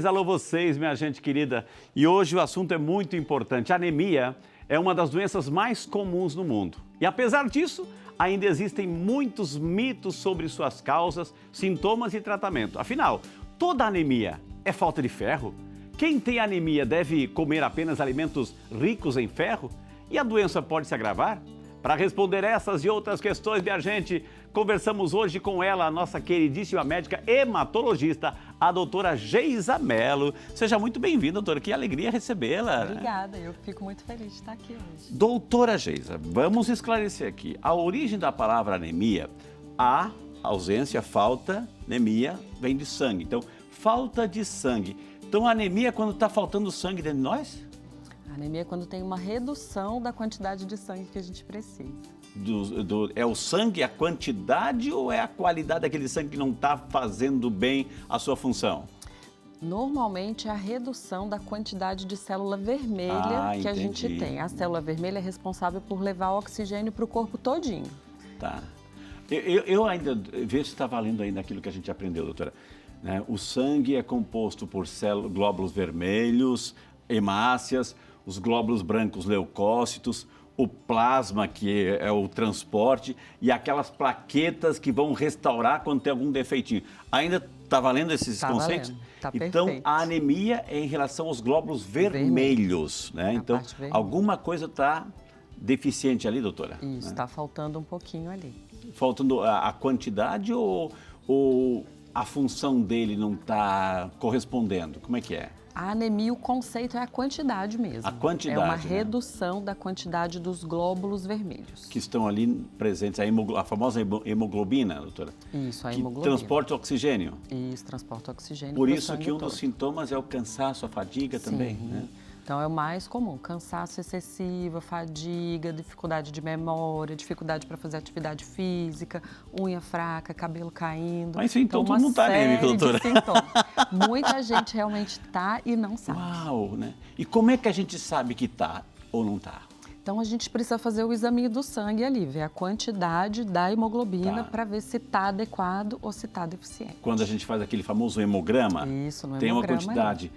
alô vocês, minha gente querida. E hoje o assunto é muito importante. A anemia é uma das doenças mais comuns no mundo. E apesar disso, ainda existem muitos mitos sobre suas causas, sintomas e tratamento. Afinal, toda anemia é falta de ferro? Quem tem anemia deve comer apenas alimentos ricos em ferro? E a doença pode se agravar? Para responder essas e outras questões, minha gente, conversamos hoje com ela, a nossa queridíssima médica hematologista, a doutora Geisa Mello. Seja muito bem-vinda, doutora, que alegria recebê-la. Obrigada, eu fico muito feliz de estar aqui hoje. Doutora Geisa, vamos esclarecer aqui. A origem da palavra anemia, a ausência, falta, anemia, vem de sangue. Então, falta de sangue. Então, a anemia é quando está faltando sangue dentro de nós? A anemia é quando tem uma redução da quantidade de sangue que a gente precisa. É o sangue, a quantidade ou é a qualidade daquele sangue que não está fazendo bem a sua função? Normalmente é a redução da quantidade de célula vermelha que a gente tem. A célula vermelha é responsável por levar o oxigênio para o corpo todinho. Tá. Eu ainda vejo se está valendo ainda aquilo que a gente aprendeu, doutora. Né? O sangue é composto por glóbulos vermelhos, hemácias, os glóbulos brancos leucócitos, o plasma, que é o transporte, e aquelas plaquetas que vão restaurar quando tem algum defeitinho. Ainda está valendo esses conceitos? Tá então, perfeito. a anemia é em relação aos glóbulos vermelhos, né? Então, alguma coisa está deficiente ali, doutora? Isso, está faltando um pouquinho ali. Faltando a quantidade ou a função dele não está correspondendo? Como é que é? A anemia, o conceito é a quantidade mesmo. A quantidade, é uma né? redução da quantidade dos glóbulos vermelhos. Que estão ali presentes, a famosa hemoglobina, doutora? Isso, a que hemoglobina. Transporta oxigênio. Isso, transporta oxigênio. Por isso que um todo. dos sintomas é o cansaço, a fadiga também, né? Então é o mais comum, cansaço excessivo, fadiga, dificuldade de memória, dificuldade para fazer atividade física, unha fraca, cabelo caindo. Mas então todo mundo está anêmico, doutora. Muita gente realmente está e não sabe. Uau, né? E como é que a gente sabe que está ou não está? Então a gente precisa fazer o exame do sangue ali, ver a quantidade da hemoglobina para ver se está adequado ou se está deficiente. Quando a gente faz aquele famoso hemograma, isso, no tem hemograma, uma quantidade.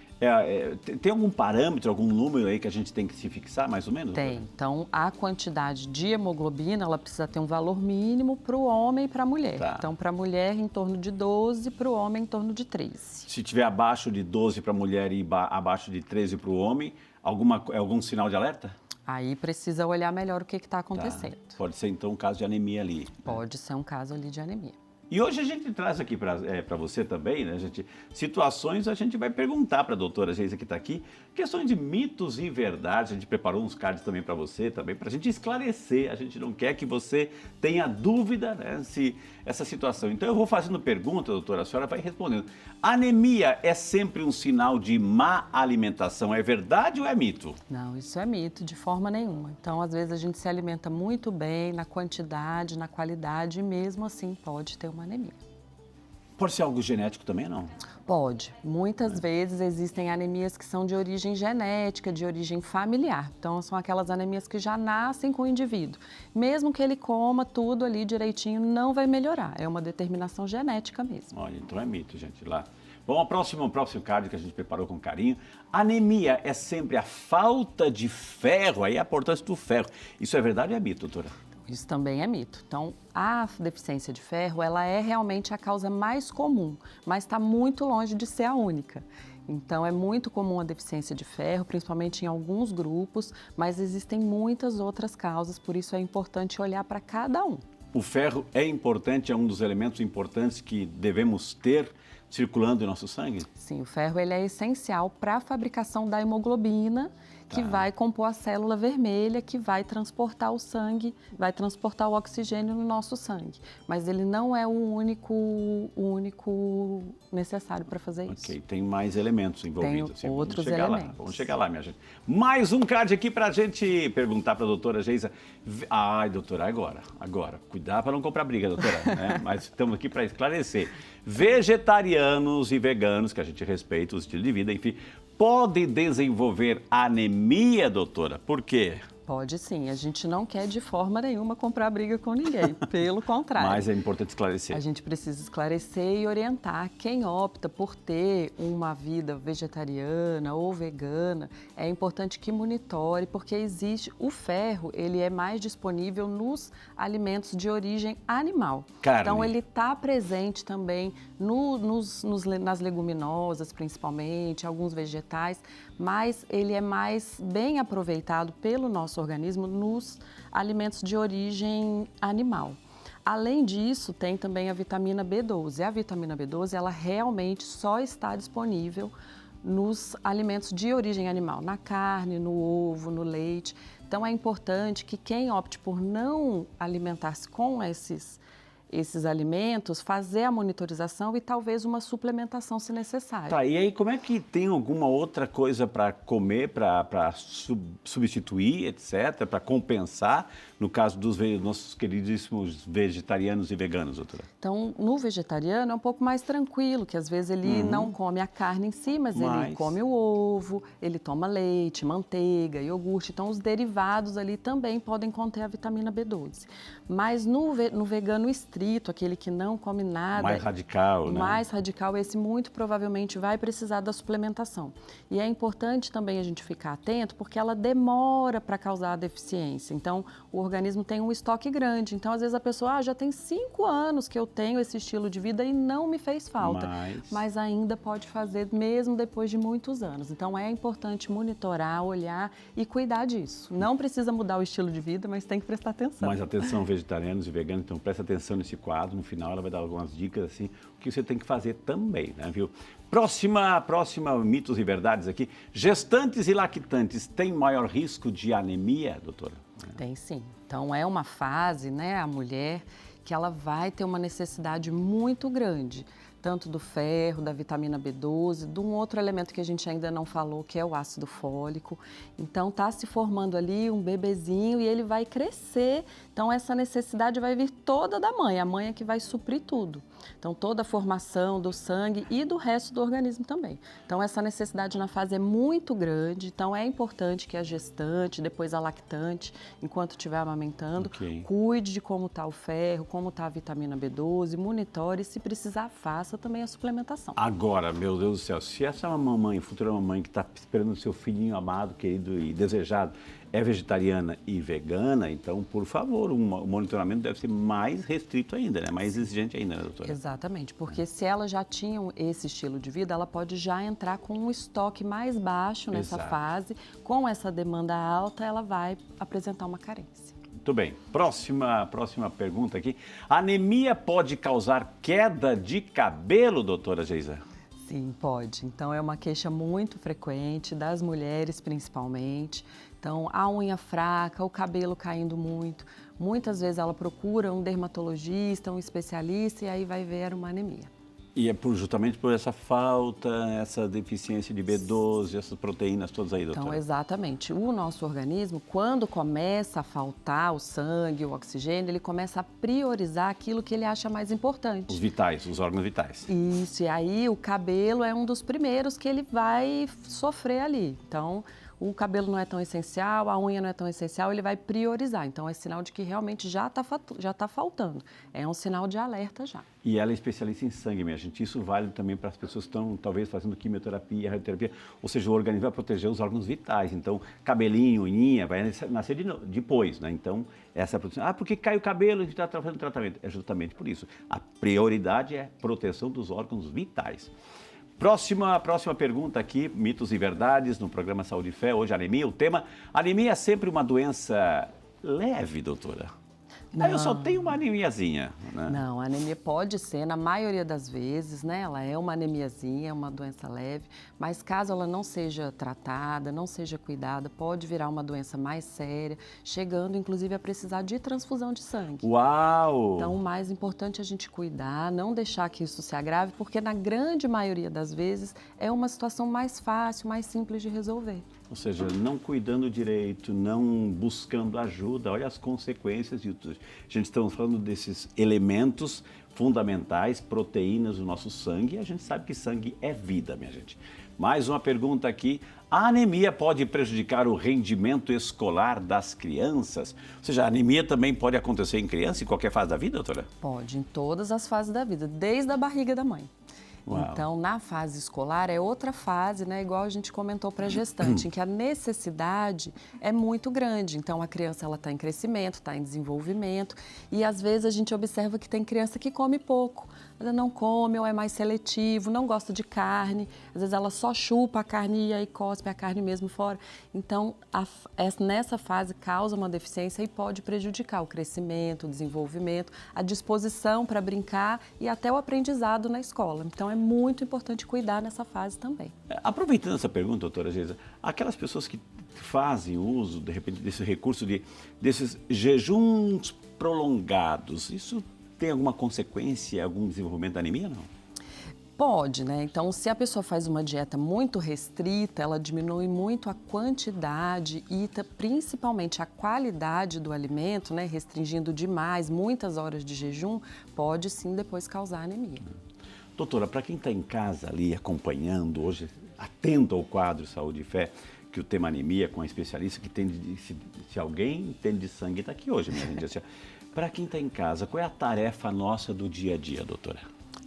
Tem algum parâmetro, algum número aí que a gente tem que se fixar, mais ou menos? Tem. Então, a quantidade de hemoglobina, ela precisa ter um valor mínimo para o homem e para a mulher. Tá. Então, para a mulher, em torno de 12, para o homem, em torno de 13. Se tiver abaixo de 12 para a mulher e abaixo de 13 para o homem, algum sinal de alerta? Aí precisa olhar melhor o que está acontecendo. Tá. Pode ser, então, um caso de anemia ali. Pode ser um caso ali de anemia. E hoje a gente traz aqui para você também, né, gente? Situações a gente vai perguntar para a doutora Geisa que está aqui, questões de mitos e verdades. A gente preparou uns cards também para você, também, para a gente esclarecer. A gente não quer que você tenha dúvida, né, se essa situação. Então eu vou fazendo pergunta, doutora, a senhora vai respondendo. Anemia é sempre um sinal de má alimentação, é verdade ou é mito? Não, isso é mito, de forma nenhuma. Então, às vezes a gente se alimenta muito bem, na quantidade, na qualidade, e mesmo assim pode ter uma anemia. Pode ser algo genético também, não? Pode. Muitas vezes existem anemias que são de origem genética, de origem familiar. Então, são aquelas anemias que já nascem com o indivíduo. Mesmo que ele coma tudo ali direitinho, não vai melhorar. É uma determinação genética mesmo. Olha, então é mito, gente, lá. Bom, o próximo card que a gente preparou com carinho. Anemia é sempre a falta de ferro, aí a importância do ferro. Isso é verdade ou é mito, doutora? Isso também é mito. Então, a deficiência de ferro, ela é realmente a causa mais comum, mas está muito longe de ser a única. Então, é muito comum a deficiência de ferro, principalmente em alguns grupos, mas existem muitas outras causas, por isso é importante olhar para cada um. O ferro é importante, é um dos elementos importantes que devemos ter circulando em nosso sangue? Sim, o ferro ele é essencial para a fabricação da hemoglobina, que vai compor a célula vermelha, que vai transportar o sangue, vai transportar o oxigênio no nosso sangue. Mas ele não é o único necessário para fazer isso. Ok, tem mais elementos envolvidos. Tem outros elementos. Vamos chegar lá, minha gente. Mais um card aqui para a gente perguntar para a doutora Geisa. Ai, doutora, agora. Cuidado para não comprar briga, doutora. Né? Mas estamos aqui para esclarecer. Vegetarianos e veganos, que a gente respeita o estilo de vida, enfim, podem desenvolver anemia, doutora? Por quê? Pode sim, a gente não quer de forma nenhuma comprar briga com ninguém, pelo contrário. Mas é importante esclarecer. A gente precisa esclarecer e orientar quem opta por ter uma vida vegetariana ou vegana. É importante que monitore, porque existe o ferro, ele é mais disponível nos alimentos de origem animal. Carne. Então ele está presente também nas leguminosas, principalmente, alguns vegetais, mas ele é mais bem aproveitado pelo nosso organismo nos alimentos de origem animal. Além disso, tem também a vitamina B12. A vitamina B12, ela realmente só está disponível nos alimentos de origem animal, na carne, no ovo, no leite. Então é importante que quem opte por não alimentar-se com esses alimentos, fazer a monitorização e talvez uma suplementação se necessário. Tá, e aí como é que tem alguma outra coisa para comer, para substituir, etc., para compensar, no caso dos nossos queridíssimos vegetarianos e veganos, doutora? Então, no vegetariano é um pouco mais tranquilo, que às vezes ele não come a carne em si, mas ele come o ovo, ele toma leite, manteiga, iogurte. Então, os derivados ali também podem conter a vitamina B12. Mas no vegano estrito, aquele que não come nada... Mais radical, né? Mais radical, esse muito provavelmente vai precisar da suplementação. E é importante também a gente ficar atento, porque ela demora para causar a deficiência. Então, o organismo tem um estoque grande. Então, às vezes a pessoa, já tem 5 anos que eu tenho esse estilo de vida e não me fez falta. Mas ainda pode fazer mesmo depois de muitos anos. Então, é importante monitorar, olhar e cuidar disso. Não precisa mudar o estilo de vida, mas tem que prestar atenção. Mas atenção, vegetarianos e veganos, então presta atenção nesse quadro. No final, ela vai dar algumas dicas, assim, o que você tem que fazer também, né, viu? Próxima mitos e verdades aqui. Gestantes e lactantes têm maior risco de anemia, doutora? Tem sim. Então, é uma fase, né, a mulher, que ela vai ter uma necessidade muito grande, tanto do ferro, da vitamina B12, de um outro elemento que a gente ainda não falou, que é o ácido fólico. Então, está se formando ali um bebezinho e ele vai crescer. Então, essa necessidade vai vir toda da mãe. A mãe é que vai suprir tudo. Então, toda a formação do sangue e do resto do organismo também. Então, essa necessidade na fase é muito grande. Então, é importante que a gestante, depois a lactante, enquanto estiver amamentando, cuide de como está o ferro, como está a vitamina B12, monitore e, se precisar, faça também a suplementação. Agora, meu Deus do céu, se essa mamãe, futura mamãe que está esperando o seu filhinho amado, querido e desejado, é vegetariana e vegana, então, por favor, o monitoramento deve ser mais restrito ainda, né? Mais exigente ainda, né, doutora? Exatamente, porque se ela já tinha esse estilo de vida, ela pode já entrar com um estoque mais baixo nessa fase. Com essa demanda alta, ela vai apresentar uma carência. Muito bem. Próxima pergunta aqui. Anemia pode causar queda de cabelo, doutora Geisa? Sim, pode. Então, é uma queixa muito frequente, das mulheres principalmente. Então, a unha fraca, o cabelo caindo muito. Muitas vezes ela procura um dermatologista, um especialista e aí vai ver uma anemia. E é justamente por essa falta, essa deficiência de B12, essas proteínas todas aí, doutora? Então, exatamente. O nosso organismo, quando começa a faltar o sangue, o oxigênio, ele começa a priorizar aquilo que ele acha mais importante. Os vitais, os órgãos vitais. Isso, e aí o cabelo é um dos primeiros que ele vai sofrer ali. Então, o cabelo não é tão essencial, a unha não é tão essencial, ele vai priorizar. Então, é sinal de que realmente já tá faltando. É um sinal de alerta já. E ela é especialista em sangue, minha gente. Isso vale também para as pessoas que estão, talvez, fazendo quimioterapia, radioterapia. Ou seja, o organismo vai proteger os órgãos vitais. Então, cabelinho, unha, vai nascer depois, né? Então, essa proteção. Ah, porque cai o cabelo e a gente está fazendo tratamento. É justamente por isso. A prioridade é proteção dos órgãos vitais. Próxima pergunta aqui, mitos e verdades, no programa Saúde e Fé, hoje anemia, o tema, anemia é sempre uma doença leve, doutora? Eu só tenho uma anemiazinha, né? Não, a anemia pode ser, na maioria das vezes, né? Ela é uma anemiazinha, é uma doença leve, mas caso ela não seja tratada, não seja cuidada, pode virar uma doença mais séria, chegando inclusive a precisar de transfusão de sangue. Uau! Então, o mais importante é a gente cuidar, não deixar que isso se agrave, porque na grande maioria das vezes é uma situação mais fácil, mais simples de resolver. Ou seja, não cuidando direito, não buscando ajuda, olha as consequências de tudo. A gente está falando desses elementos fundamentais, proteínas do nosso sangue, e a gente sabe que sangue é vida, minha gente. Mais uma pergunta aqui, a anemia pode prejudicar o rendimento escolar das crianças? Ou seja, a anemia também pode acontecer em criança, em qualquer fase da vida, doutora? Pode, em todas as fases da vida, desde a barriga da mãe. Uau. Então, na fase escolar é outra fase, né, igual a gente comentou para a gestante, em que a necessidade é muito grande. Então, a criança ela está em crescimento, está em desenvolvimento e às vezes a gente observa que tem criança que come pouco. Ela não come ou é mais seletivo, não gosta de carne, às vezes ela só chupa a carne e aí cospe a carne mesmo fora. Então, nessa fase causa uma deficiência e pode prejudicar o crescimento, o desenvolvimento, a disposição para brincar e até o aprendizado na escola. Então, é muito importante cuidar nessa fase também. Aproveitando essa pergunta, doutora Geisa, aquelas pessoas que fazem uso, de repente, desse recurso, desses jejuns prolongados, isso tem alguma consequência, algum desenvolvimento da anemia, não? Pode, né? Então, se a pessoa faz uma dieta muito restrita, ela diminui muito a quantidade e principalmente a qualidade do alimento, né? Restringindo demais, muitas horas de jejum, pode sim depois causar anemia. Doutora, para quem está em casa ali acompanhando, hoje atento ao quadro Saúde e Fé, que o tema anemia com a especialista que entende, se alguém entende de sangue, está aqui hoje, minha gente. Para quem está em casa, qual é a tarefa nossa do dia a dia, doutora?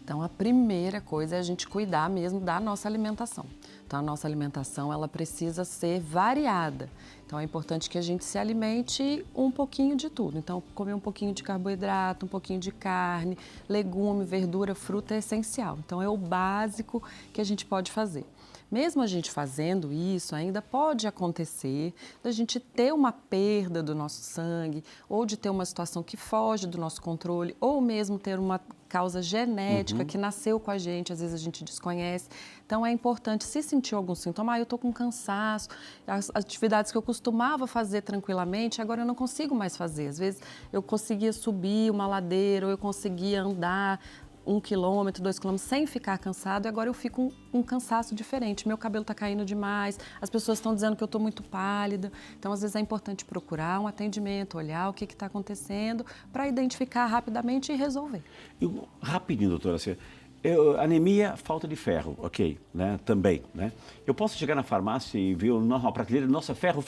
Então, a primeira coisa é a gente cuidar mesmo da nossa alimentação. Então, a nossa alimentação, ela precisa ser variada. Então, é importante que a gente se alimente um pouquinho de tudo. Então, comer um pouquinho de carboidrato, um pouquinho de carne, legume, verdura, fruta é essencial. Então, é o básico que a gente pode fazer. Mesmo a gente fazendo isso, ainda pode acontecer da gente ter uma perda do nosso sangue, ou de ter uma situação que foge do nosso controle, ou mesmo ter uma causa genética que nasceu com a gente, às vezes a gente desconhece. Então, é importante, se sentir algum sintoma, eu estou com cansaço, as atividades que eu costumava fazer tranquilamente, agora eu não consigo mais fazer. Às vezes, eu conseguia subir uma ladeira, ou eu conseguia andar 1 quilômetro, 2 quilômetros sem ficar cansado e agora eu fico um cansaço diferente. Meu cabelo está caindo demais, as pessoas estão dizendo que eu estou muito pálida. Então, às vezes é importante procurar um atendimento, olhar o que está acontecendo para identificar rapidamente e resolver. Rapidinho, doutora, assim, anemia, falta de ferro, ok, né? Também, né? Eu posso chegar na farmácia e ver uma prateleira, nossa, ferro,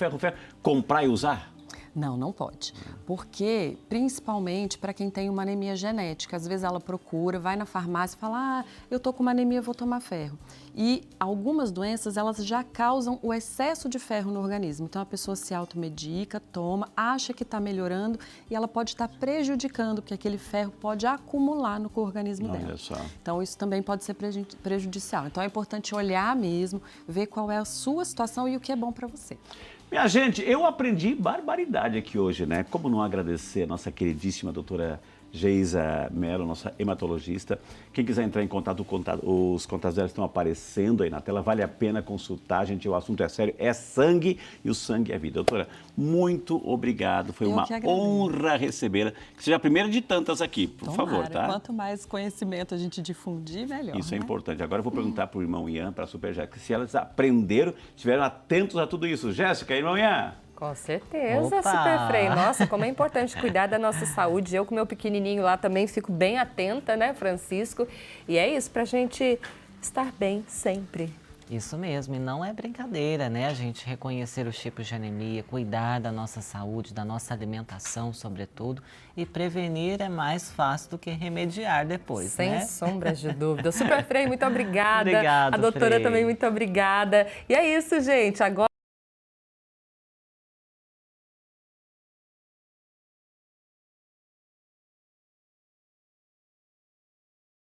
comprar e usar? Não, não pode. Porque, principalmente para quem tem uma anemia genética, às vezes ela procura, vai na farmácia e fala, eu tô com uma anemia, vou tomar ferro. E algumas doenças, elas já causam o excesso de ferro no organismo. Então, a pessoa se automedica, toma, acha que está melhorando e ela pode estar prejudicando, porque aquele ferro pode acumular no organismo dela. Olha só. Então, isso também pode ser prejudicial. Então, é importante olhar mesmo, ver qual é a sua situação e o que é bom para você. Minha gente, eu aprendi barbaridade aqui hoje, né? Como não agradecer a nossa queridíssima doutora Geisa Mello, nossa hematologista. Quem quiser entrar em contato, os contatos dela estão aparecendo aí na tela. Vale a pena consultar, gente. O assunto é sério, é sangue e o sangue é vida. Doutora, muito obrigado. Foi uma honra recebê-la. Que seja a primeira de tantas aqui, por favor, tá? Quanto mais conhecimento a gente difundir, melhor. Isso é importante. Agora eu vou perguntar para o irmão Ian, para a Super Jéssica, se elas aprenderam, estiveram atentos a tudo isso. Jéssica, irmão Ian. Com certeza, Opa! Super Frei. Nossa, como é importante cuidar da nossa saúde. Eu com meu pequenininho lá também fico bem atenta, né, Francisco? E é isso, pra gente estar bem sempre. Isso mesmo, e não é brincadeira, né? A gente reconhecer os tipos de anemia, cuidar da nossa saúde, da nossa alimentação, sobretudo, e prevenir é mais fácil do que remediar depois, Sem né? sombras de dúvida. Super Frei, muito obrigada. Obrigado, A doutora Frei. também, muito obrigada. E é isso, gente. Agora